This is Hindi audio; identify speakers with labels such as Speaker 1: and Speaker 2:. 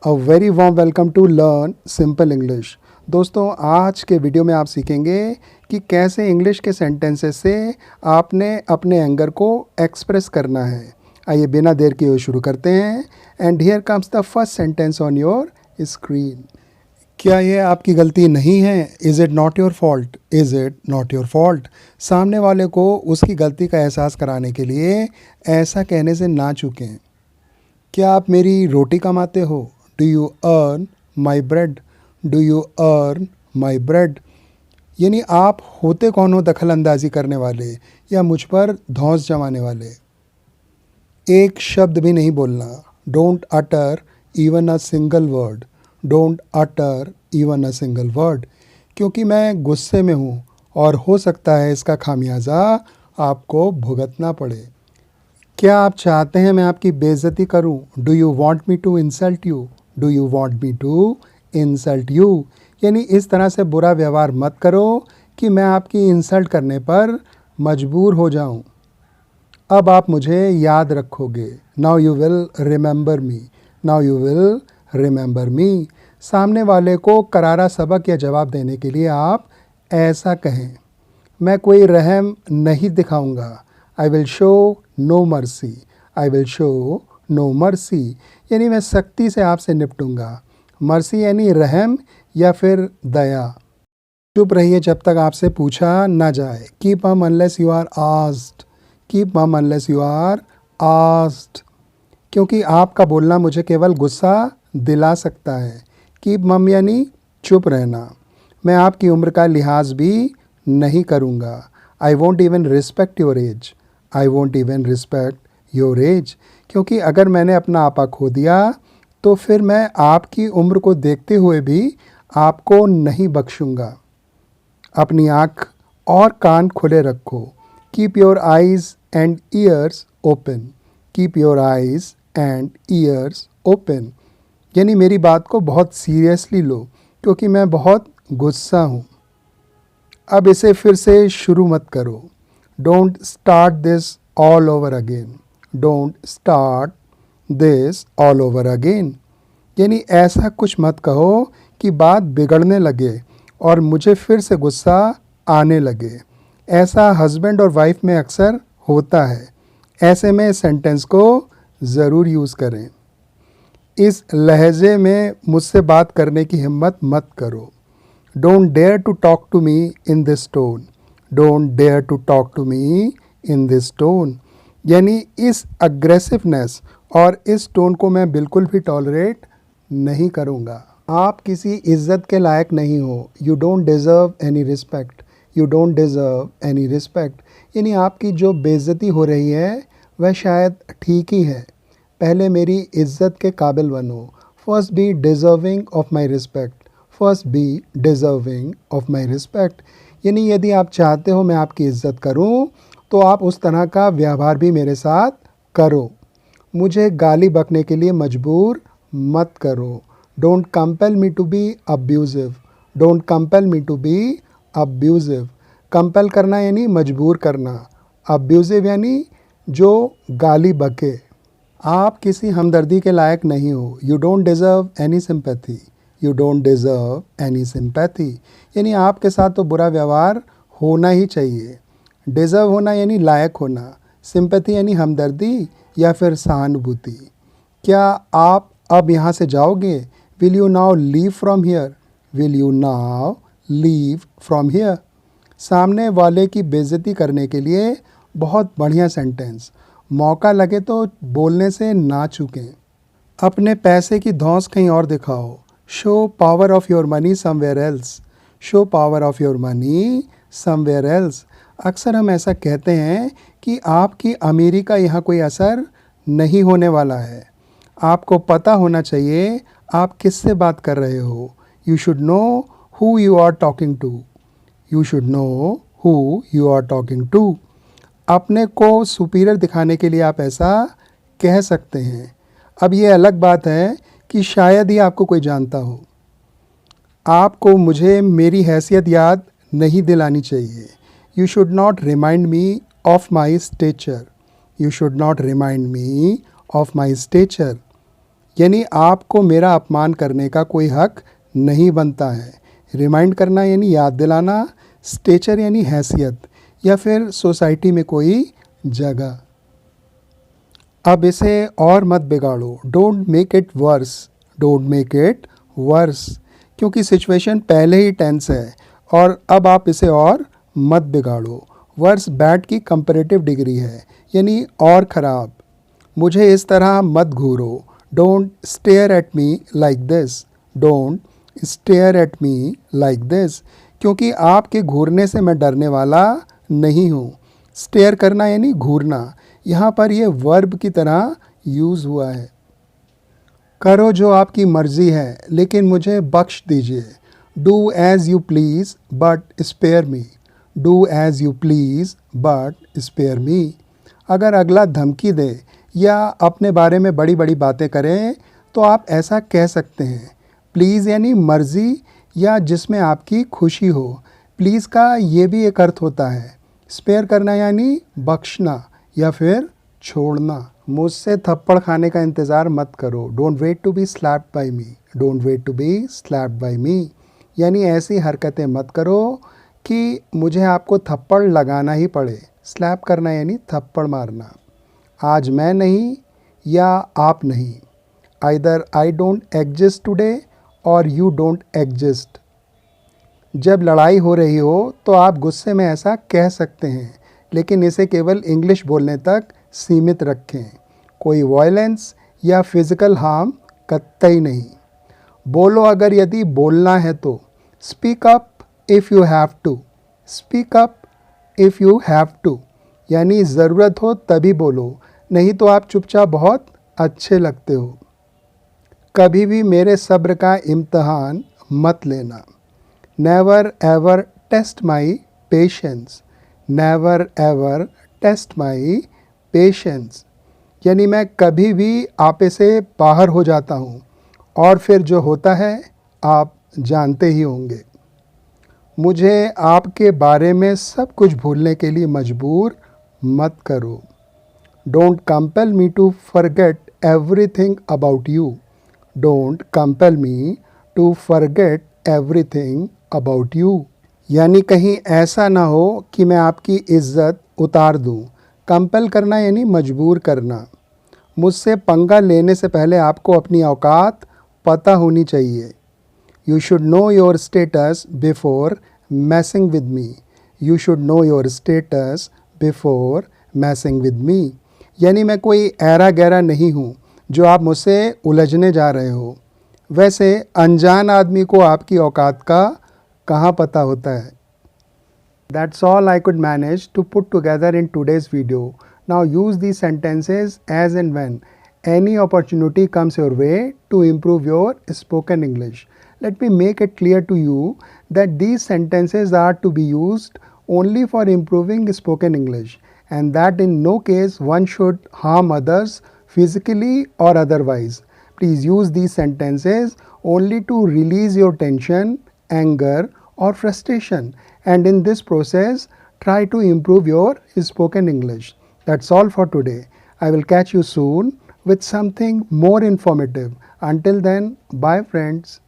Speaker 1: A very warm welcome to learn simple English. दोस्तों, आज के वीडियो में आप सीखेंगे कि कैसे इंग्लिश के सेंटेंसेस से आपने अपने एंगर को एक्सप्रेस करना है। आइए बिना देर किए हुए शुरू करते हैं। And here comes the first sentence on your screen. क्या ये आपकी गलती नहीं है? Is it not your fault? Is it not your fault? सामने वाले को उसकी गलती का एहसास कराने के लिए ऐसा कहने से ना चूकें। क्या आप मेरी रोटी कमाते हो? Do you earn my bread? Do you earn my bread? यानी आप होते कौन हो दखल अंदाजी करने वाले या मुझ पर धौंस जमाने वाले। एक शब्द भी नहीं बोलना। Don't utter even a single word. Don't utter even a single word. क्योंकि मैं गुस्से में हूँ और हो सकता है इसका खामियाजा आपको भुगतना पड़े। क्या आप चाहते हैं मैं आपकी बेइज्जती करूं? Do you want me to insult you? Do you want me to insult you? यानी इस तरह से बुरा व्यवहार मत करो कि मैं आपकी इंसल्ट करने पर मजबूर हो जाऊं। अब आप मुझे याद रखोगे। Now you will remember me. Now you will remember मी। सामने वाले को करारा सबक या जवाब देने के लिए आप ऐसा कहें। मैं कोई रहम नहीं दिखाऊंगा। I will show no mercy. I will show no mercy. यानी मैं सख्ती से आपसे निपटूंगा। मर्सी यानी रहम या फिर दया। चुप रहिए जब तक आपसे पूछा ना जाए। Keep mum unless you are asked. Keep mum unless you are asked. क्योंकि आपका बोलना मुझे केवल गुस्सा दिला सकता है। कीप मम यानी चुप रहना। मैं आपकी उम्र का लिहाज भी नहीं करूँगा। I want even respect your age. I want even respect your age. क्योंकि अगर मैंने अपना आपा खो दिया तो फिर मैं आपकी उम्र को देखते हुए भी आपको नहीं बख्शूँगा। अपनी आँख और कान खुले रखो। Keep your eyes and years open. Keep your eyes and years open. यानी मेरी बात को बहुत सीरियसली लो क्योंकि मैं बहुत गुस्सा हूँ। अब इसे फिर से शुरू मत करो। Don't start this all over again. Don't start this all over again. यानी ऐसा कुछ मत कहो कि बात बिगड़ने लगे और मुझे फिर से गुस्सा आने लगे। ऐसा हस्बैंड और वाइफ में अक्सर होता है। ऐसे में सेंटेंस को ज़रूर यूज़ करें। इस लहजे में मुझसे बात करने की हिम्मत मत करो। Don't dare to talk to me in this tone. Don't dare to talk to me in this tone. यानी इस अग्रेसिवनेस और इस टोन को मैं बिल्कुल भी टॉलरेट नहीं करूँगा। आप किसी इज्जत के लायक नहीं हो। You don't deserve any respect. You don't deserve any respect. यानी आपकी जो बेइज्जती हो रही है वह शायद ठीक ही है। पहले मेरी इज्जत के काबिल बनो। First be deserving of my respect. First be deserving of my respect. यानी यदि आप चाहते हो मैं आपकी इज्जत करूं तो आप उस तरह का व्यवहार भी मेरे साथ करो। मुझे गाली बकने के लिए मजबूर मत करो। Don't compel me to be abusive. Don't compel me to be abusive. Compel करना यानी मजबूर करना। अब्यूज़िव यानी जो गाली बके। आप किसी हमदर्दी के लायक नहीं हो। You don't deserve any sympathy. You don't deserve any sympathy. यानी आपके साथ तो बुरा व्यवहार होना ही चाहिए। डिज़र्व होना यानी लायक होना। सिंपैथी यानी हमदर्दी या फिर सहानुभूति। क्या आप अब यहाँ से जाओगे? Will you now leave from here? Will you now leave from here? सामने वाले की बेइज्जती करने के लिए बहुत बढ़िया सेंटेंस। मौका लगे तो बोलने से ना चूकें। अपने पैसे की धौंस कहीं और दिखाओ। Show power of your money somewhere else. Show power of your money somewhere else. अक्सर हम ऐसा कहते हैं कि आपकी अमीरी का यहाँ कोई असर नहीं होने वाला है। आपको पता होना चाहिए आप किससे बात कर रहे हो। You should know who you are talking to. You should know who you are talking to. अपने को सुपीरियर दिखाने के लिए आप ऐसा कह सकते हैं। अब ये अलग बात है कि शायद ही आपको कोई जानता हो। आपको मुझे मेरी हैसियत याद नहीं दिलानी चाहिए। You should not remind me of my stature. You should not remind me of my stature. यानी आपको मेरा अपमान करने का कोई हक नहीं बनता है। रिमाइंड करना यानी याद दिलाना, स्टेचर यानी हैसियत या फिर सोसाइटी में कोई जगह। अब इसे और मत बिगाड़ो, don't make it worse, don't make it worse, क्योंकि सिचुएशन पहले ही टेंस है और अब आप इसे और मत बिगाड़ो। वर्स बैड की कंपैरेटिव डिग्री है, यानी और ख़राब। मुझे इस तरह मत घूरो, don't stare at me like this, don't stare at me like this, क्योंकि आपके घूरने से मैं डरने वाला नहीं हूँ। स्टेयर करना यानी घूरना, यहाँ पर ये वर्ब की तरह यूज़ हुआ है। करो जो आपकी मर्ज़ी है लेकिन मुझे बख्श दीजिए। Do as you please but spare me, do as you please but spare me. अगर अगला धमकी दे या अपने बारे में बड़ी बड़ी बातें करें तो आप ऐसा कह सकते हैं। प्लीज़ यानी मर्ज़ी या जिसमें आपकी खुशी हो। प्लीज़ का ये भी एक अर्थ होता है। स्पेयर करना यानी बख्शना या फिर छोड़ना। मुझसे थप्पड़ खाने का इंतज़ार मत करो, don't wait to be slapped by me, don't wait to be slapped by me, यानी ऐसी हरकतें मत करो कि मुझे आपको थप्पड़ लगाना ही पड़े। स्लैप करना यानी थप्पड़ मारना। आज मैं नहीं या आप नहीं, either I don't exist today और यू डोंट एग्जिस्ट। जब लड़ाई हो रही हो तो आप गुस्से में ऐसा कह सकते हैं, लेकिन इसे केवल इंग्लिश बोलने तक सीमित रखें। कोई वायलेंस या फिज़िकल हार्म कतई नहीं। बोलो अगर यदि बोलना है तो। Speak up if you have to, speak up if you have to, यानी ज़रूरत हो तभी बोलो, नहीं तो आप चुपचाप बहुत अच्छे लगते हो। कभी भी मेरे सब्र का इम्तहान मत लेना। Never ever test my patience, never ever test my patience, यानी मैं कभी भी आपे से बाहर हो जाता हूँ और फिर जो होता है आप जानते ही होंगे। मुझे आपके बारे में सब कुछ भूलने के लिए मजबूर मत करो। Don't compel me to forget everything about you, don't compel me to forget everything about you, यानी कहीं ऐसा ना हो कि मैं आपकी इज़्ज़त उतार दूँ। कंपेल करना यानी मजबूर करना। मुझसे पंगा लेने से पहले आपको अपनी औकात पता होनी चाहिए। You should know your status before मैसिंग with me, you should know your status before मैसिंग with me, यानी मैं कोई ऐरा गैरा नहीं हूँ जो आप मुझसे उलझने जा रहे हो। वैसे अनजान आदमी को आपकी औकात का कहाँ पता होता है। That's all I could manage to put together in today's video. Now use these sentences as and when any opportunity comes your way to improve your spoken English. Let me make it clear to you that these sentences are to be used only for improving spoken English, and that in no case one should harm others physically or otherwise. Please use these sentences only to release your tension, anger or frustration, and in this process try to improve your spoken English. That's all for today. I will catch you soon with something more informative. Until then, bye friends.